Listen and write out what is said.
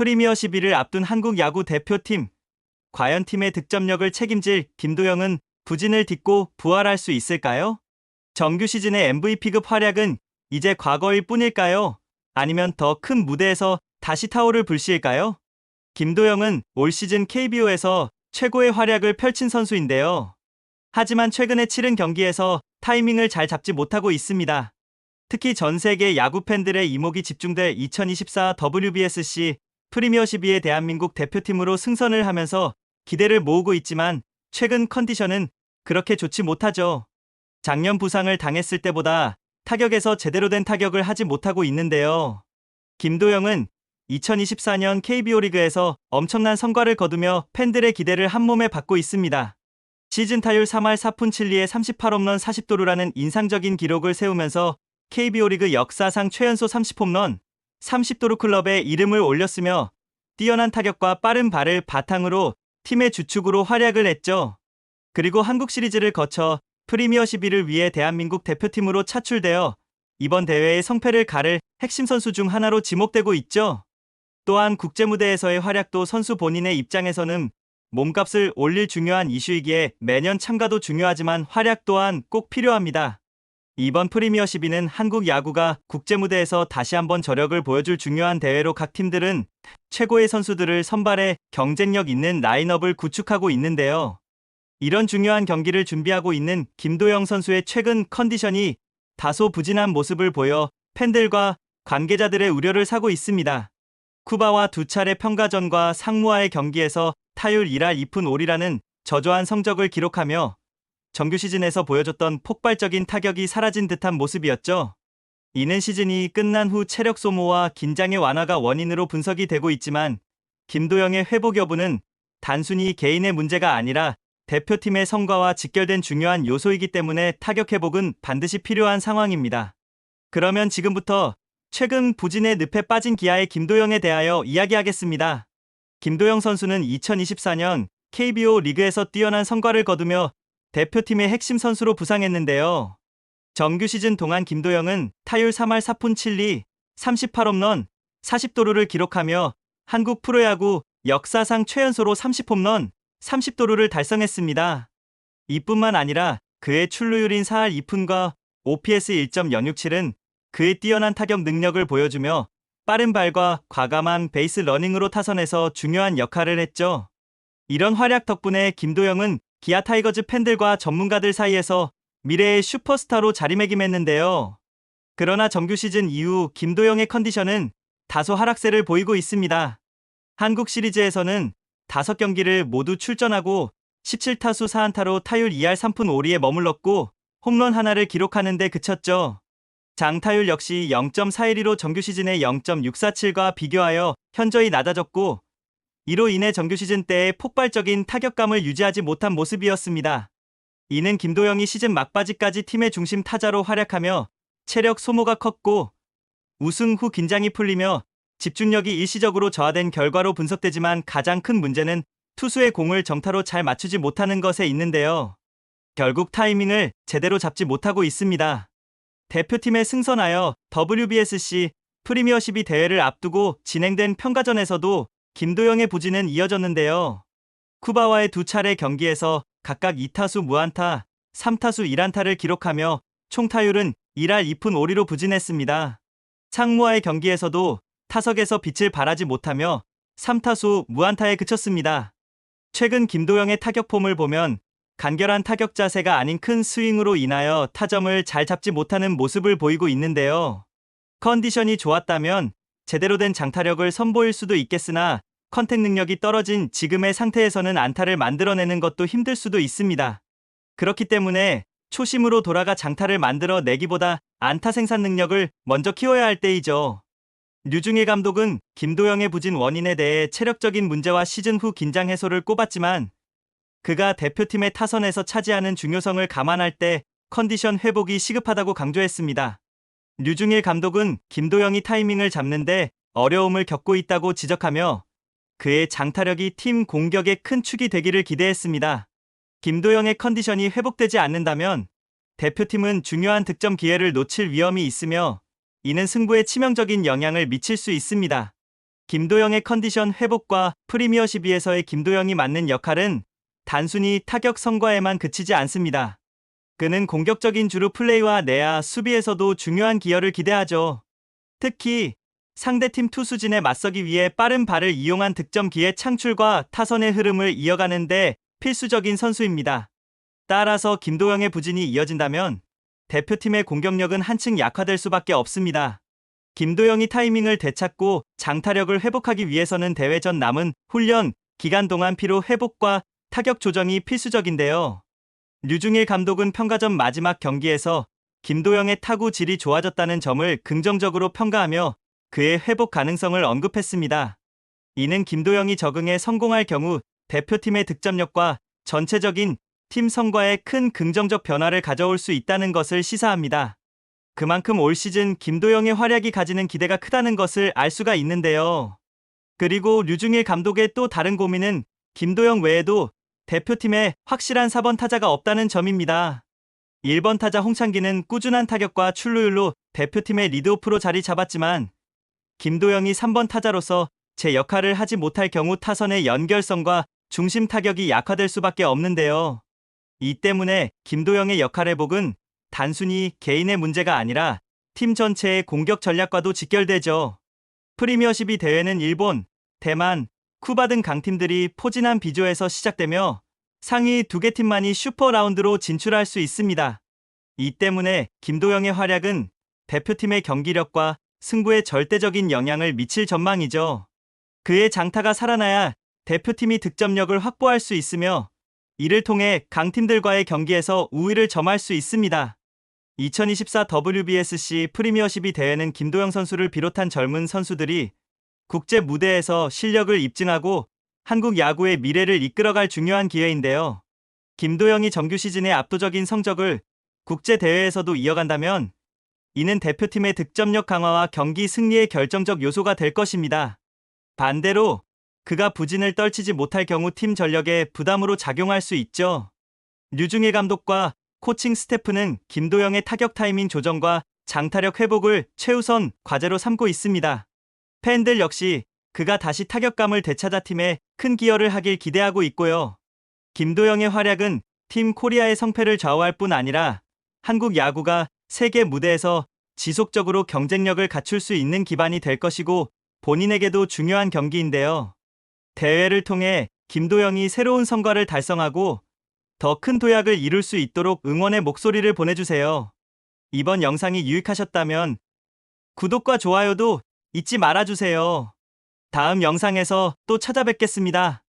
프리미어 12를 앞둔 한국 야구 대표팀. 과연 팀의 득점력을 책임질 김도영은 부진을 딛고 부활할 수 있을까요? 정규 시즌의 MVP급 활약은 이제 과거일 뿐일까요? 아니면 더 큰 무대에서 다시 타오를 불씨일까요? 김도영은 올 시즌 KBO에서 최고의 활약을 펼친 선수인데요. 하지만 최근에 치른 경기에서 타이밍을 잘 잡지 못하고 있습니다. 특히 전 세계 야구 팬들의 이목이 집중될 2024 WBSC 프리미어 12의 대한민국 대표팀으로 승선을 하면서 기대를 모으고 있지만 최근 컨디션은 그렇게 좋지 못하죠. 작년 부상을 당했을 때보다 타격에서 제대로 된 타격을 하지 못하고 있는데요. 김도영은 2024년 KBO 리그에서 엄청난 성과를 거두며 팬들의 기대를 한몸에 받고 있습니다. 시즌 타율 3할 4푼 7리에 38홈런 40도루라는 인상적인 기록을 세우면서 KBO 리그 역사상 최연소 30홈런, 30도루 클럽에 이름을 올렸으며 뛰어난 타격과 빠른 발을 바탕으로 팀의 주축으로 활약을 했죠. 그리고 한국 시리즈를 거쳐 프리미어 12를 위해 대한민국 대표팀으로 차출되어 이번 대회의 성패를 가를 핵심 선수 중 하나로 지목되고 있죠. 또한 국제무대에서의 활약도 선수 본인의 입장에서는 몸값을 올릴 중요한 이슈이기에 매년 참가도 중요하지만 활약 또한 꼭 필요합니다. 이번 프리미어 12는 한국 야구가 국제무대에서 다시 한번 저력을 보여줄 중요한 대회로 각 팀들은 최고의 선수들을 선발해 경쟁력 있는 라인업을 구축하고 있는데요. 이런 중요한 경기를 준비하고 있는 김도영 선수의 최근 컨디션이 다소 부진한 모습을 보여 팬들과 관계자들의 우려를 사고 있습니다. 쿠바와 두 차례 평가전과 상무와의 경기에서 타율 1할 2푼 5리라는 저조한 성적을 기록하며 정규 시즌에서 보여줬던 폭발적인 타격이 사라진 듯한 모습이었죠. 이는 시즌이 끝난 후 체력 소모와 긴장의 완화가 원인으로 분석이 되고 있지만 김도영의 회복 여부는 단순히 개인의 문제가 아니라 대표팀의 성과와 직결된 중요한 요소이기 때문에 타격 회복은 반드시 필요한 상황입니다. 그러면 지금부터 최근 부진의 늪에 빠진 기아의 김도영에 대하여 이야기하겠습니다. 김도영 선수는 2024년 KBO 리그에서 뛰어난 성과를 거두며 대표팀의 핵심 선수로 부상했는데요. 정규 시즌 동안 김도영은 타율 3할 4푼 7리, 38홈런, 40도루를 기록하며 한국 프로야구 역사상 최연소로 30홈런, 30도루를 달성했습니다. 이뿐만 아니라 그의 출루율인 4할 2푼과 OPS 1.067은 그의 뛰어난 타격 능력을 보여주며 빠른 발과 과감한 베이스 러닝으로 타선에서 중요한 역할을 했죠. 이런 활약 덕분에 김도영은 기아 타이거즈 팬들과 전문가들 사이에서 미래의 슈퍼스타로 자리매김했는데요. 그러나 정규 시즌 이후 김도영의 컨디션은 다소 하락세를 보이고 있습니다. 한국 시리즈에서는 5경기를 모두 출전하고 17타수 4안타로 타율 2할 3푼 5리에 머물렀고 홈런 하나를 기록하는 데 그쳤죠. 장타율 역시 0.412로 정규 시즌의 0.647과 비교하여 현저히 낮아졌고 이로 인해 정규 시즌 때의 폭발적인 타격감을 유지하지 못한 모습이었습니다. 이는 김도영이 시즌 막바지까지 팀의 중심 타자로 활약하며 체력 소모가 컸고 우승 후 긴장이 풀리며 집중력이 일시적으로 저하된 결과로 분석되지만 가장 큰 문제는 투수의 공을 정타로 잘 맞추지 못하는 것에 있는데요. 결국 타이밍을 제대로 잡지 못하고 있습니다. 대표팀에 승선하여 WBSC 프리미어 12 대회를 앞두고 진행된 평가전에서도 김도영의 부진은 이어졌는데요. 쿠바와의 두 차례 경기에서 각각 2타수 무안타, 3타수 1안타를 기록하며 총 타율은 1할 2푼 5리로 부진했습니다. 상무와의 경기에서도 타석에서 빛을 발하지 못하며 3타수 무안타에 그쳤습니다. 최근 김도영의 타격폼을 보면 간결한 타격 자세가 아닌 큰 스윙으로 인하여 타점을 잘 잡지 못하는 모습을 보이고 있는데요. 컨디션이 좋았다면 제대로 된 장타력을 선보일 수도 있겠으나 컨택 능력이 떨어진 지금의 상태에서는 안타를 만들어내는 것도 힘들 수도 있습니다. 그렇기 때문에 초심으로 돌아가 장타를 만들어 내기보다 안타 생산 능력을 먼저 키워야 할 때이죠. 류중일 감독은 김도영의 부진 원인에 대해 체력적인 문제와 시즌 후 긴장 해소를 꼽았지만 그가 대표팀의 타선에서 차지하는 중요성을 감안할 때 컨디션 회복이 시급하다고 강조했습니다. 류중일 감독은 김도영이 타이밍을 잡는데 어려움을 겪고 있다고 지적하며 그의 장타력이 팀 공격의 큰 축이 되기를 기대했습니다. 김도영의 컨디션이 회복되지 않는다면 대표팀은 중요한 득점 기회를 놓칠 위험이 있으며 이는 승부에 치명적인 영향을 미칠 수 있습니다. 김도영의 컨디션 회복과 프리미어 12에서의 김도영이 맡는 역할은 단순히 타격 성과에만 그치지 않습니다. 그는 공격적인 주루 플레이와 내야 수비에서도 중요한 기여를 기대하죠. 특히 상대팀 투수진에 맞서기 위해 빠른 발을 이용한 득점 기회 창출과 타선의 흐름을 이어가는 데 필수적인 선수입니다. 따라서 김도영의 부진이 이어진다면 대표팀의 공격력은 한층 약화될 수밖에 없습니다. 김도영이 타이밍을 되찾고 장타력을 회복하기 위해서는 대회 전 남은 훈련 기간 동안 피로 회복과 타격 조정이 필수적인데요. 류중일 감독은 평가전 마지막 경기에서 김도영의 타구 질이 좋아졌다는 점을 긍정적으로 평가하며 그의 회복 가능성을 언급했습니다. 이는 김도영이 적응에 성공할 경우 대표팀의 득점력과 전체적인 팀 성과에 큰 긍정적 변화를 가져올 수 있다는 것을 시사합니다. 그만큼 올 시즌 김도영의 활약이 가지는 기대가 크다는 것을 알 수가 있는데요. 그리고 류중일 감독의 또 다른 고민은 김도영 외에도 대표팀에 확실한 4번 타자가 없다는 점입니다. 1번 타자 홍창기는 꾸준한 타격과 출루율로 대표팀의 리드오프로 자리 잡았지만 김도영이 3번 타자로서 제 역할을 하지 못할 경우 타선의 연결성과 중심 타격이 약화될 수밖에 없는데요. 이 때문에 김도영의 역할 회복은 단순히 개인의 문제가 아니라 팀 전체의 공격 전략과도 직결되죠. 프리미어 12 대회는 일본, 대만, 쿠바 등 강팀들이 포진한 비조에서 시작되며 상위 2개 팀만이 슈퍼 라운드로 진출할 수 있습니다. 이 때문에 김도영의 활약은 대표팀의 경기력과 승부에 절대적인 영향을 미칠 전망이죠. 그의 장타가 살아나야 대표팀이 득점력을 확보할 수 있으며 이를 통해 강팀들과의 경기에서 우위를 점할 수 있습니다. 2024 WBSC 프리미어 12 대회는 김도영 선수를 비롯한 젊은 선수들이 국제 무대에서 실력을 입증하고 한국 야구의 미래를 이끌어갈 중요한 기회인데요. 김도영이 정규 시즌의 압도적인 성적을 국제 대회에서도 이어간다면 이는 대표팀의 득점력 강화와 경기 승리의 결정적 요소가 될 것입니다. 반대로 그가 부진을 떨치지 못할 경우 팀 전력에 부담으로 작용할 수 있죠. 류중일 감독과 코칭 스태프는 김도영의 타격 타이밍 조정과 장타력 회복을 최우선 과제로 삼고 있습니다. 팬들 역시 그가 다시 타격감을 되찾아 팀에 큰 기여를 하길 기대하고 있고요. 김도영의 활약은 팀 코리아의 성패를 좌우할 뿐 아니라 한국 야구가 세계 무대에서 지속적으로 경쟁력을 갖출 수 있는 기반이 될 것이고 본인에게도 중요한 경기인데요. 대회를 통해 김도영이 새로운 성과를 달성하고 더 큰 도약을 이룰 수 있도록 응원의 목소리를 보내주세요. 이번 영상이 유익하셨다면 구독과 좋아요도 잊지 말아주세요. 다음 영상에서 또 찾아뵙겠습니다.